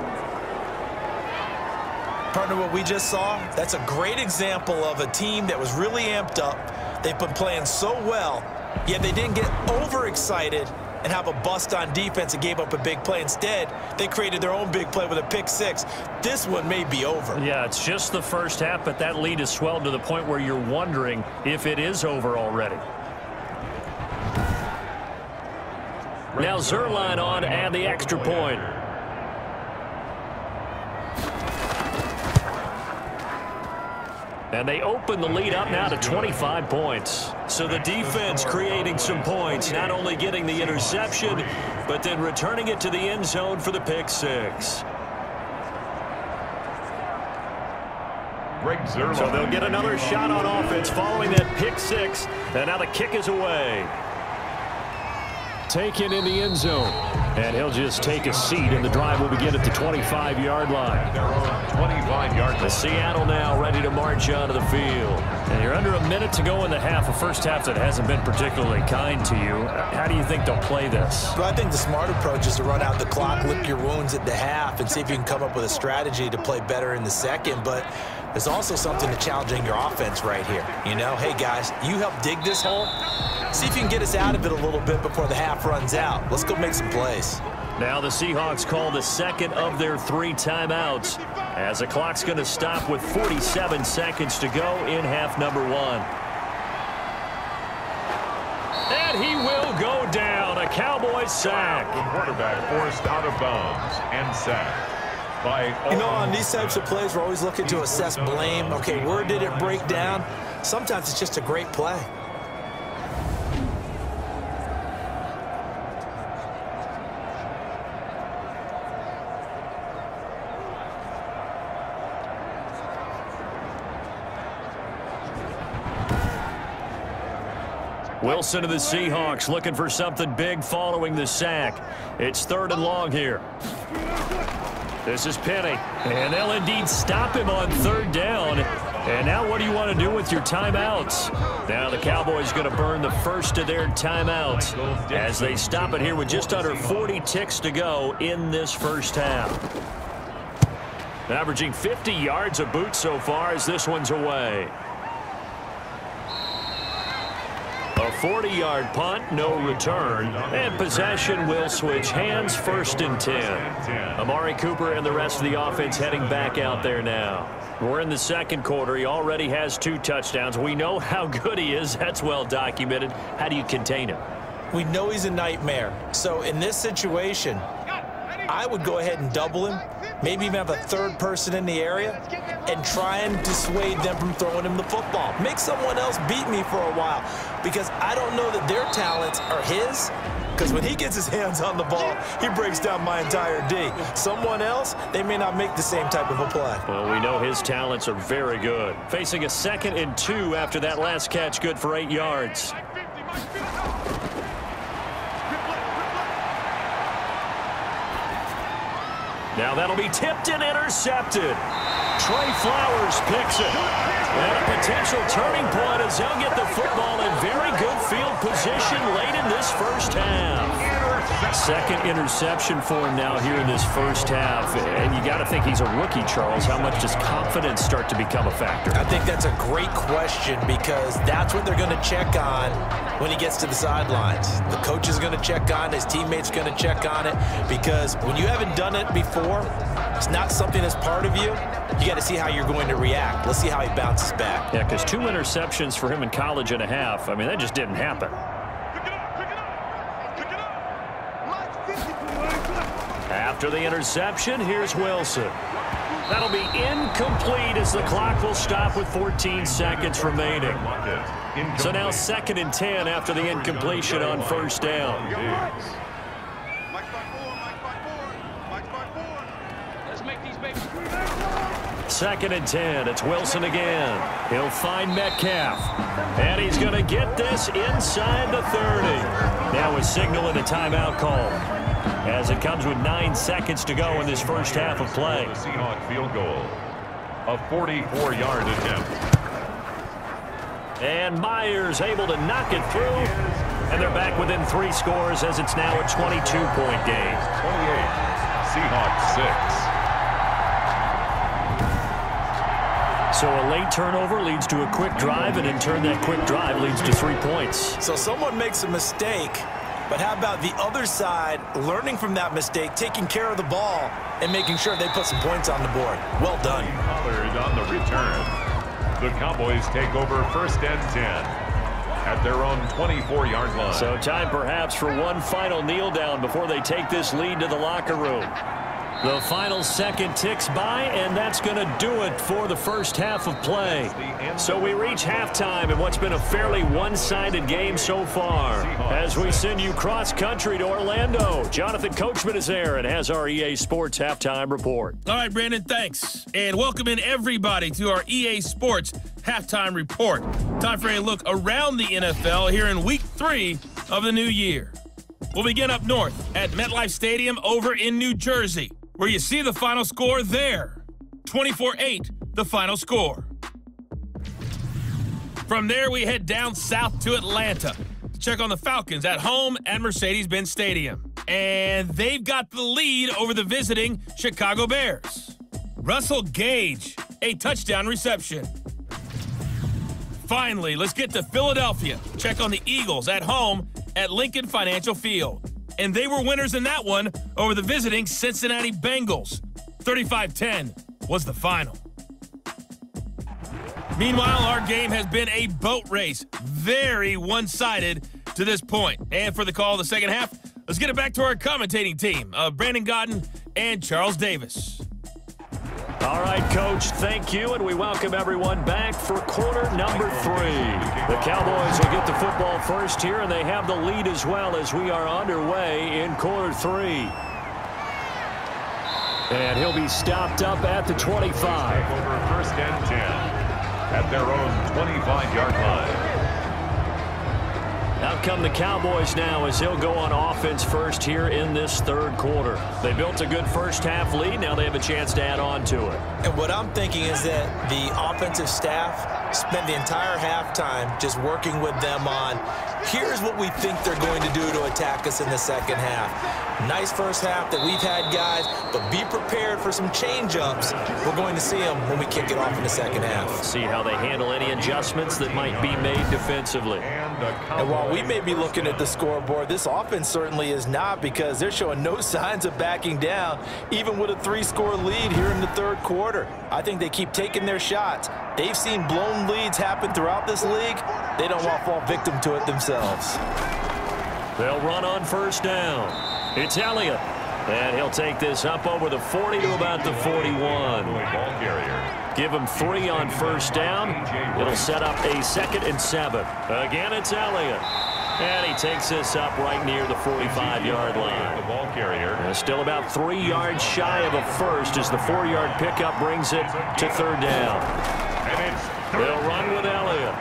Speaker 3: Partner, what we just saw, that's a great example of a team that was really amped up. They've been playing so well, yet they didn't get overexcited and have a bust on defense and gave up a big play. Instead, they created their own big play with a pick 6. This one may be over.
Speaker 2: Yeah, it's just the 1st half, but that lead has swelled to the point where you're wondering if it is over already. Now Zuerlein on and the extra point. And they open the lead up now to 25 points. So the defense creating some points, not only getting the interception, but then returning it to the end zone for the pick 6. So they'll get another shot on offense following that pick 6. And now the kick is away. Taken in the end zone. And he'll just take a seat, and the drive will begin at the 25-yard line.
Speaker 1: 25-yard line.
Speaker 2: Seattle now ready to march onto the field. And you're under a minute to go in the half, a 1st half that hasn't been particularly kind to you. How do you think they'll play this?
Speaker 3: Well, I think the smart approach is to run out the clock, lick your wounds at the half, and see if you can come up with a strategy to play better in the 2nd. But there's also something to challenging your offense right here. You know, hey, guys, you help dig this hole. See if you can get us out of it a little bit before the half runs out. Let's go make some plays.
Speaker 2: Now the Seahawks call the second of their 3 timeouts as the clock's going to stop with 47 seconds to go in half number 1. And he will go down. A Cowboys sack.
Speaker 1: The quarterback forced out of bounds and sacked.
Speaker 3: On these types of plays, we're always looking to assess blame. Okay, where did it break down? Sometimes it's just a great play.
Speaker 2: Wilson of the Seahawks looking for something big following the sack. It's 3rd and long here. This is Penny, and they'll indeed stop him on 3rd down. And now what do you want to do with your timeouts? Now the Cowboys going to burn the first of their timeouts as they stop it here with just under 40 ticks to go in this first half. Averaging 50 yards a boot so far as this one's away. A 40-yard punt, no return, and possession will switch hands, 1st and 10. Amari Cooper and the rest of the offense heading back out there now. We're in the second quarter. He already has 2 touchdowns. We know how good he is. That's well documented. How do you contain him?
Speaker 3: We know he's a nightmare. So in this situation, I would go ahead and double him, maybe even have a 3rd person in the area, and try and dissuade them from throwing him the football. Make someone else beat me for a while, because I don't know that their talents are his, because when he gets his hands on the ball, he breaks down my entire D. Someone else, they may not make the same type of a play.
Speaker 2: Well, we know his talents are very good. Facing a 2nd and 2 after that last catch, good for 8 yards. Now that'll be tipped and intercepted. Trey Flowers picks it. And a potential turning point as they'll get the football in very good field position late in this first half. 2nd interception for him now here in this first half. And you got to think he's a rookie, Charles. How much does confidence start to become a factor?
Speaker 3: I think that's a great question, because that's what they're going to check on when he gets to the sidelines. The coach is going to check on it. His teammates going to check on it, because when you haven't done it before, it's not something that's part of you. You got to see how you're going to react. Let's see how he bounces back.
Speaker 2: Yeah, because 2 interceptions for him in college and a half. I mean, that just didn't happen. After the interception, here's Wilson. That'll be incomplete as the clock will stop with 14 seconds remaining. So now 2nd and 10 after the incompletion on 1st down. 2nd and 10. It's Wilson again. He'll find Metcalf. And he's going to get this inside the 30. Now a signal and a timeout call, as it comes with 9 seconds to go in this first half of play.
Speaker 1: The Seahawks field goal. A 44-yard attempt.
Speaker 2: And Myers able to knock it through. And they're back within 3 scores as it's now a 22-point game.
Speaker 1: 28. Seahawks 6.
Speaker 2: So a late turnover leads to a quick drive, and in turn that quick drive leads to 3 points.
Speaker 3: So someone makes a mistake, but how about the other side learning from that mistake, taking care of the ball, and making sure they put some points on the board? Well done.
Speaker 1: Pollard on the return. The Cowboys take over 1st and 10 at their own 24-yard line.
Speaker 2: So time perhaps for one final kneel down before they take this lead to the locker room. The final second ticks by, and that's going to do it for the first half of play. So we reach halftime in what's been a fairly one-sided game so far. As we send you cross-country to Orlando, Jonathan Coachman is there and has our EA Sports Halftime Report.
Speaker 4: All right, Brandon, thanks. And welcome in everybody to our EA Sports Halftime Report. Time for a look around the NFL here in Week 3 of the new year. We'll begin up north at MetLife Stadium over in New Jersey, where you see the final score there. 24-8, the final score. From there, we head down south to Atlanta to check on the Falcons at home at Mercedes-Benz Stadium. And they've got the lead over the visiting Chicago Bears. Russell Gage, a touchdown reception. Finally, let's get to Philadelphia. Check on the Eagles at home at Lincoln Financial Field. And they were winners in that one over the visiting Cincinnati Bengals. 35-10 was the final. Meanwhile, our game has been a boat race. Very one-sided to this point. And for the call of the second half, let's get it back to our commentating team of Brandon Gaudin and Charles Davis.
Speaker 2: All right, Coach, thank you, and we welcome everyone back for quarter number 3. The Cowboys will get the football first here, and they have the lead as well as we are underway in quarter 3. And he'll be stopped up at the 25.
Speaker 1: Over first and 10 at their own 25-yard line.
Speaker 2: Out come the Cowboys now as he'll go on offense first here in this third quarter. They built a good first half lead. Now they have a chance to add on to it.
Speaker 3: And what I'm thinking is that the offensive staff spent the entire halftime just working with them on, here's what we think they're going to do to attack us in the second half. Nice first half that we've had, guys, but be prepared for some change-ups. We're going to see them when we kick it off in the second half.
Speaker 2: See how they handle any adjustments that might be made defensively.
Speaker 3: And while we may be looking at the scoreboard, this offense certainly is not, because they're showing no signs of backing down, even with a 3-score lead here in the third quarter. I think they keep taking their shots. They've seen blown leads happen throughout this league. They don't want to fall victim to it themselves.
Speaker 2: They'll run on first down. It's Elliott. And he'll take this up over the 40 to about the 41. Give him 3 on first down. It'll set up a 2nd and 7. Again, it's Elliott. And he takes this up right near the 45-yard line.
Speaker 1: The ball carrier.
Speaker 2: Still about 3 yards shy of a first as the 4-yard pickup brings it to third down.
Speaker 1: And it's
Speaker 2: They'll run with Elliott.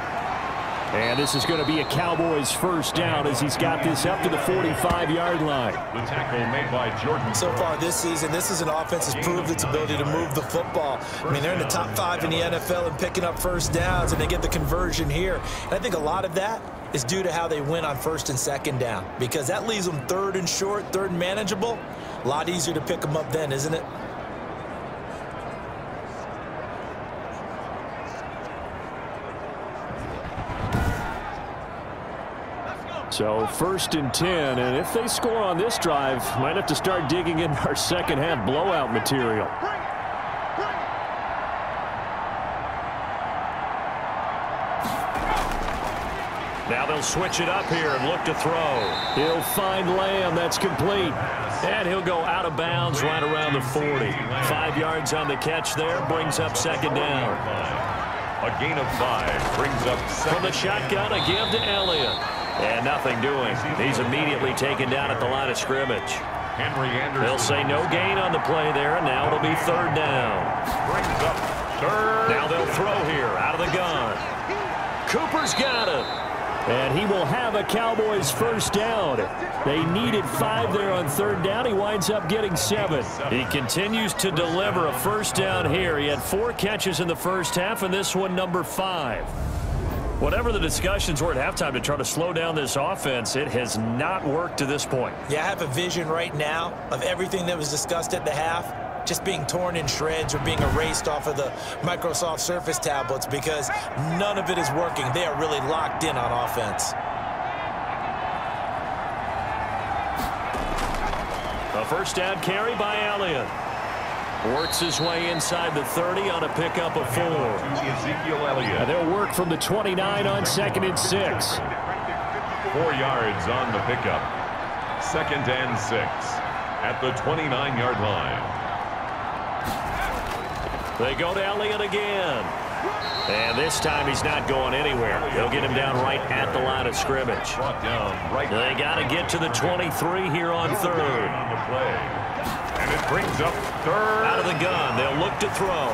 Speaker 2: And this is going to be a Cowboys first down as he's got this up to the 45-yard line.
Speaker 1: the tackle made by Jordan.
Speaker 3: So far this season, this is an offense that's proved its ability to move the football. I mean, they're in the top 5 in the NFL in picking up first downs, and they get the conversion here. And I think a lot of that is due to how they win on first and second down, because that leaves them 3rd and short, 3rd and manageable. A lot easier to pick them up then, isn't it?
Speaker 2: So 1st and 10, and if they score on this drive, might have to start digging in our second half blowout material. Now they'll switch it up here and look to throw. He'll find Lamb. That's complete. And he'll go out of bounds right around the 40. 5 yards on the catch there, brings up second down.
Speaker 1: A gain of 5 brings up second.
Speaker 2: From the shotgun, a give to Elliott. And nothing doing. He's immediately taken down at the line of scrimmage.
Speaker 1: Henry Anderson.
Speaker 2: They'll say no gain on the play there, and now it'll be 3rd down.
Speaker 1: Brings up 3rd.
Speaker 2: Now they'll throw here out of the gun. Cooper's got it. And he will have a Cowboys first down. They needed 5 there on 3rd down. He winds up getting 7. He continues to deliver a first down here. He had 4 catches in the first half, and this one number 5. Whatever the discussions were at halftime to try to slow down this offense, it has not worked to this point.
Speaker 3: Yeah, I have a vision right now of everything that was discussed at the half just being torn in shreds or being erased off of the Microsoft Surface tablets, because none of it is working. They are really locked in on offense.
Speaker 2: A first down carry by Elliott. Works his way inside the 30 on a pickup of 4.
Speaker 1: Ezekiel Elliott.
Speaker 2: And they'll work from the 29 on 2nd and 6.
Speaker 1: 4 yards on the pickup. 2nd and 6 at the 29-yard line.
Speaker 2: They go to Elliott again. And this time he's not going anywhere. They'll get him down right at the line of scrimmage.
Speaker 1: Brought down right.
Speaker 2: They got to get to the 23 here on 3rd.
Speaker 1: On the play. And it brings up 3rd.
Speaker 2: Out of the gun. They'll look to throw.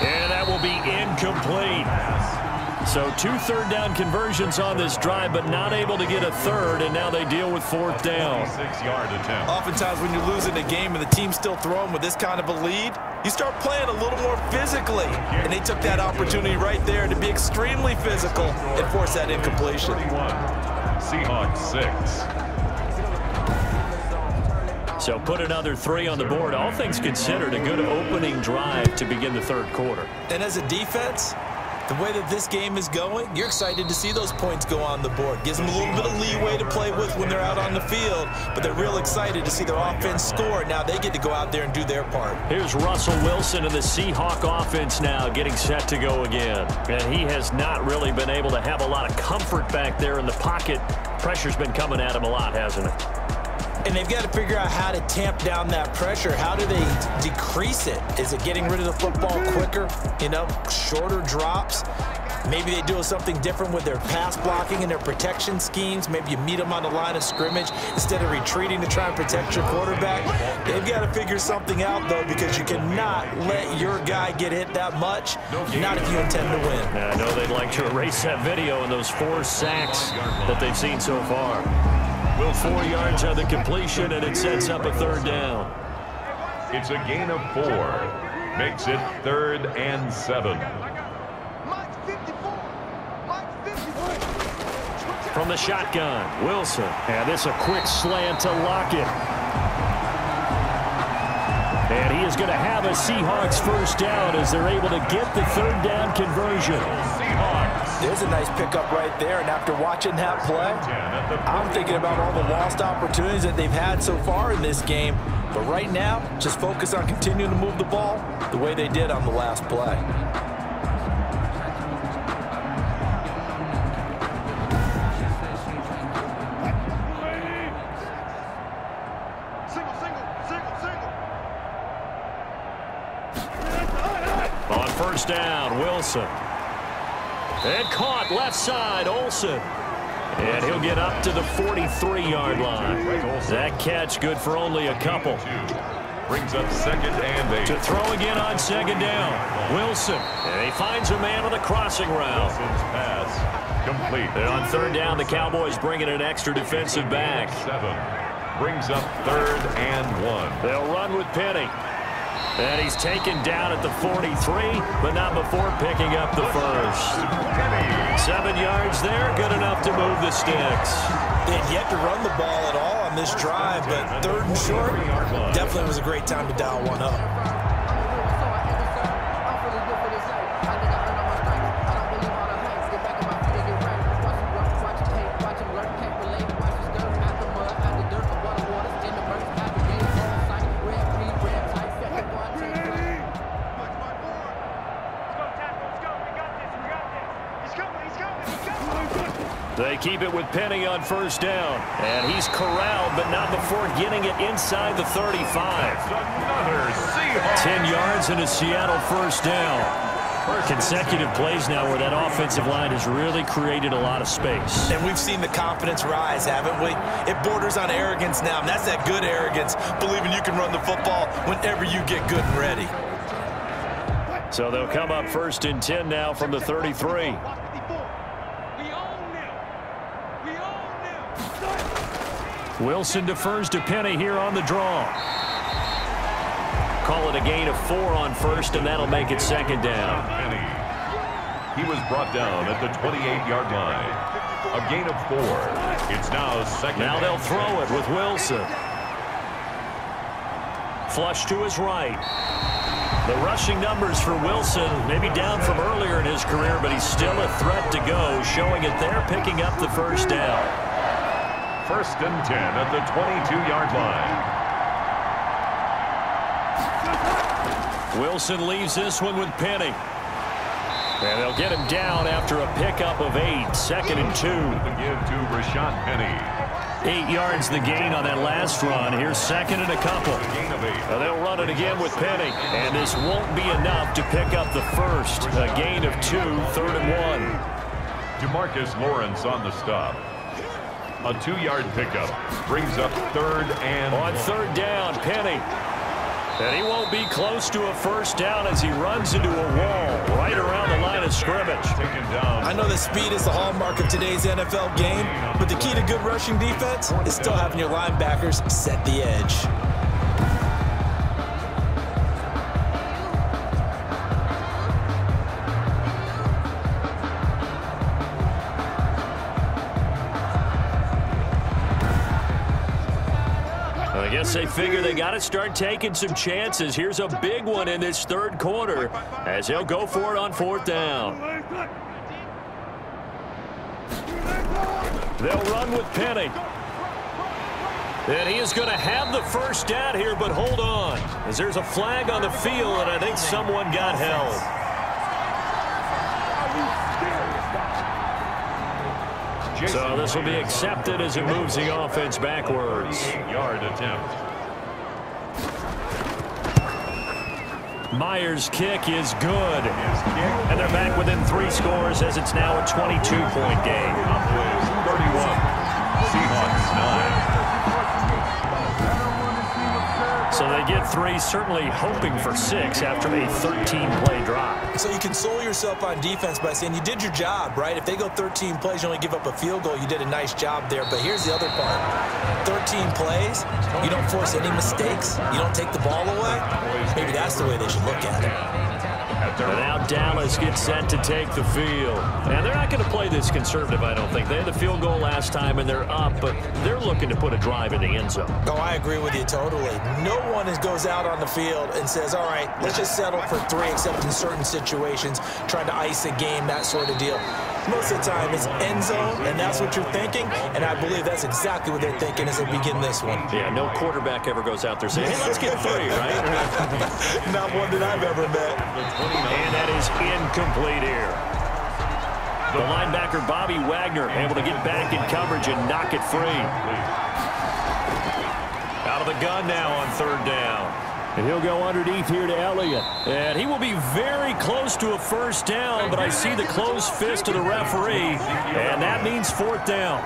Speaker 2: And that will be incomplete. So 2 3rd down conversions on this drive, but not able to get a 3rd, and now they deal with 4th down.
Speaker 1: 6-yard attempt.
Speaker 3: Oftentimes when you're losing a game and the team's still throwing with this kind of a lead, you start playing a little more physically. And they took that opportunity right there to be extremely physical and force that incompletion.
Speaker 1: 31. Seahawks 6.
Speaker 2: So put another 3 on the board. All things considered, a good opening drive to begin the third quarter.
Speaker 3: And as a defense, The way that this game is going, you're excited to see those points go on the board. Gives them a little bit of leeway to play with when they're out on the field, but they're real excited to see their offense score. Now they get to go out there and do their part.
Speaker 2: Here's Russell Wilson and the Seahawk offense now getting set to go again. And he has not really been able to have a lot of comfort back there in the pocket. Pressure's been coming at him a lot, hasn't it?
Speaker 3: And they've got to figure out how to tamp down that pressure. How do they decrease it? Is it getting rid of the football quicker? You know, shorter drops? Maybe they do something different with their pass blocking and their protection schemes. Maybe you meet them on the line of scrimmage instead of retreating to try and protect your quarterback. They've got to figure something out, though, because you cannot let your guy get hit that much, not if you intend to win.
Speaker 2: I know they'd like to erase that video and those 4 sacks that they've seen so far. Will 4 yards on the completion, and it sets up a 3rd down.
Speaker 1: It's a gain of 4. Makes it 3rd and 7.
Speaker 2: From the shotgun, Wilson. And this a quick slant to Lockett. And he is going to have a Seahawks 1st down as they're able to get the 3rd down conversion.
Speaker 3: There's a nice pickup right there, and after watching that play, I'm thinking about all the lost opportunities that they've had so far in this game. But right now, just focus on continuing to move the ball the way they did on the last play.
Speaker 2: On 1st down, Wilson. And caught left side, Olsen. And he'll get up to the 43-yard line. That catch good for only a couple.
Speaker 1: Brings up 2nd and 8.
Speaker 2: To throw again on 2nd down, Wilson. And he finds a man on the crossing route.
Speaker 1: Wilson's pass complete.
Speaker 2: And on 3rd down, the Cowboys bring in an extra defensive back.
Speaker 1: 7. Brings up 3rd and 1.
Speaker 2: They'll run with Penny. And he's taken down at the 43, but not before picking up the 1st. 7 yards there, good enough to move the sticks.
Speaker 3: They had yet to run the ball at all on this drive, but 3rd and short definitely was a great time to dial one up.
Speaker 2: They keep it with Penny on 1st down. And he's corralled, but not before getting it inside the 35.
Speaker 1: Another Seahawks.
Speaker 2: 10 yards and a Seattle 1st down. Consecutive plays now where that offensive line has really created a lot of space.
Speaker 3: And we've seen the confidence rise, haven't we? It borders on arrogance now, and that's that good arrogance, believing you can run the football whenever you get good and ready.
Speaker 2: So they'll come up 1st and 10 now from the 33. Wilson defers to Penny here on the draw. Call it a gain of 4 on 1st, and that'll make it 2nd down.
Speaker 1: Penny. He was brought down at the 28-yard line. A gain of 4. It's now 2nd.
Speaker 2: Now they'll throw it with Wilson. Flush to his right. The rushing numbers for Wilson maybe down from earlier in his career, but he's still a threat to go, showing it there, picking up the 1st down.
Speaker 1: 1st and 10 at the 22-yard line.
Speaker 2: Wilson leaves this one with Penny. And they'll get him down after a pickup of 8. 2nd and 2.
Speaker 1: The give to Rashad Penny.
Speaker 2: 8 yards the gain on that last run. Here's 2nd and a couple.
Speaker 1: Gain of 8.
Speaker 2: They'll run it again with Penny. And this won't be enough to pick up the 1st. A gain of 2, 3rd and 1.
Speaker 1: Demarcus Lawrence on the stop. A 2-yard pickup brings up 3rd and
Speaker 2: on 3rd down, Penny. And he won't be close to a 1st down as he runs into a wall right around the line of scrimmage.
Speaker 1: Taken down.
Speaker 3: I know that speed is the hallmark of today's NFL game, but the key to good rushing defense is still having your linebackers set the edge.
Speaker 2: guess they figure they got to start taking some chances. Here's a big one in this third quarter as he'll go for it on 4th down. They'll run with Penny. And he is going to have the first down here, but hold on, as there's a flag on the field, and I think someone got held. So this will be accepted as it moves the offense backwards.
Speaker 1: 8-yard attempt.
Speaker 2: Myers' kick is good. And they're back within 3 scores as it's now a 22-point game.
Speaker 1: Cowboys 31, Seahawks 9.
Speaker 2: So they get 3, certainly hoping for 6 after a 13-play drive.
Speaker 3: So you console yourself on defense by saying you did your job, right? If they go 13 plays, you only give up a field goal, you did a nice job there. But here's the other part. 13 plays, you don't force any mistakes, you don't take the ball away. Maybe that's the way they should look at it.
Speaker 2: And now Dallas gets set to take the field. And they're not going to play this conservative, I don't think. They had the field goal last time, and they're up, but they're looking to put a drive in the end zone.
Speaker 3: Oh, I agree with you totally. No one goes out on the field and says, all right, let's just settle for 3, except in certain situations, trying to ice a game, that sort of deal. Most of the time, it's end zone, and that's what you're thinking, and I believe that's exactly what they're thinking as they begin this one.
Speaker 2: Yeah, no quarterback ever goes out there saying, hey, let's get 3, right?
Speaker 3: Not one that I've ever met.
Speaker 2: And that is incomplete here. The linebacker, Bobby Wagner, able to get back in coverage and knock it free. Out of the gun now on 3rd down. And he'll go underneath here to Elliott. And he will be very close to a first down, but I see the closed fist of the referee, and that means 4th down.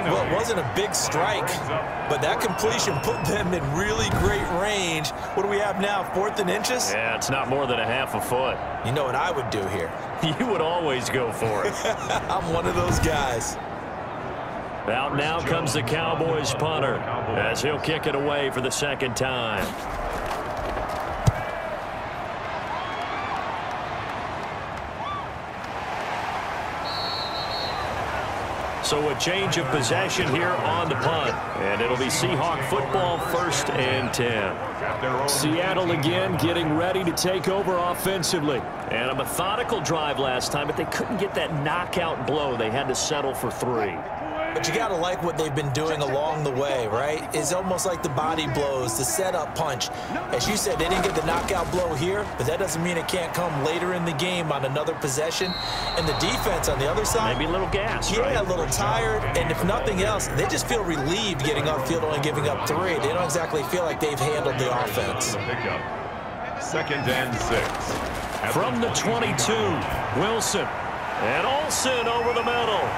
Speaker 3: Well, it wasn't a big strike, but that completion put them in really great range. What do we have now, 4th and inches?
Speaker 2: Yeah, it's not more than a half a foot.
Speaker 3: You know what I would do here?
Speaker 2: You would always go for it.
Speaker 3: I'm one of those guys.
Speaker 2: Out now comes the Cowboys punter as he'll kick it away for the 2nd time. So a change of possession here on the punt. And it'll be Seahawk football, 1st and 10. Seattle again getting ready to take over offensively. And a methodical drive last time, but they couldn't get that knockout blow. They had to settle for 3.
Speaker 3: But you got to like what they've been doing along the way, right? It's almost like the body blows, the setup punch. As you said, they didn't get the knockout blow here, but that doesn't mean it can't come later in the game on another possession. And the defense on the other side,
Speaker 2: maybe a little gas,
Speaker 3: yeah,
Speaker 2: right?
Speaker 3: A little tired. And if nothing else, they just feel relieved getting upfield, only giving up 3. They don't exactly feel like they've handled the offense.
Speaker 1: 2nd and 6.
Speaker 2: From the 22, Wilson. And Olsen over the middle.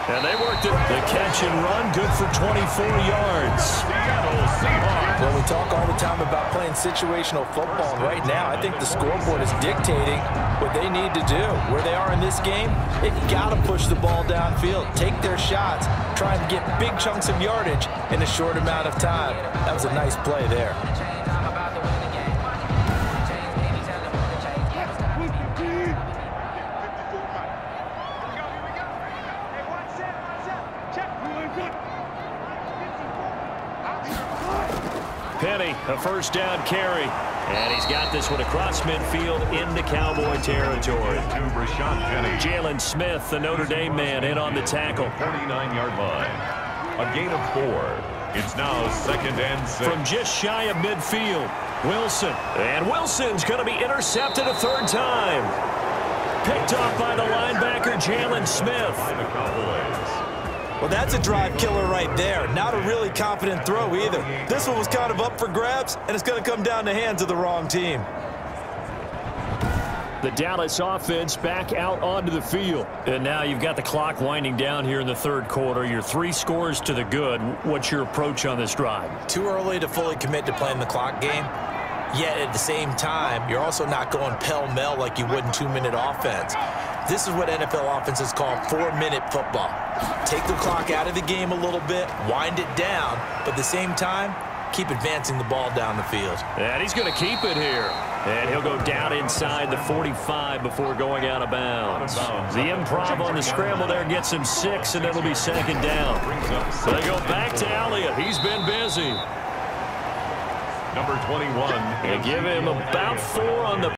Speaker 2: And they worked it. The catch and run, good for 24 yards.
Speaker 3: Well, we talk all the time about playing situational football, and right now I think the scoreboard is dictating what they need to do. Where they are in this game, they've got to push the ball downfield, take their shots, try and get big chunks of yardage in a short amount of time. That was a nice play there.
Speaker 2: Penny, a 1st down carry. And he's got this one across midfield into Cowboy territory.
Speaker 1: To Rashaad Penny.
Speaker 2: Jalen Smith, the Notre Dame man, in on the tackle.
Speaker 1: 49-yard line. A gain of 4. It's now 2nd and 6.
Speaker 2: From just shy of midfield, Wilson. And Wilson's going to be intercepted a 3rd time. Picked off by the linebacker, Jalen Smith.
Speaker 1: The Cowboys.
Speaker 3: Well, that's a drive killer right there. Not a really confident throw either. This one was kind of up for grabs, and it's going to come down the hands of the wrong team.
Speaker 2: The Dallas offense back out onto the field. And now you've got the clock winding down here in the 3rd quarter. You're 3 scores to the good. What's your approach on this drive?
Speaker 3: Too early to fully commit to playing the clock game. Yet at the same time, you're also not going pell-mell like you would in 2-minute offense. This is what NFL offenses call 4-minute football. Take the clock out of the game a little bit, wind it down, but at the same time, keep advancing the ball down the field.
Speaker 2: And he's going to keep it here. And he'll go down inside the 45 before going out of bounds. The improv on the scramble there gets him 6, and it'll be 2nd down. So they go back to Elliott. He's been busy.
Speaker 1: Number 21.
Speaker 2: They give him about 4 on the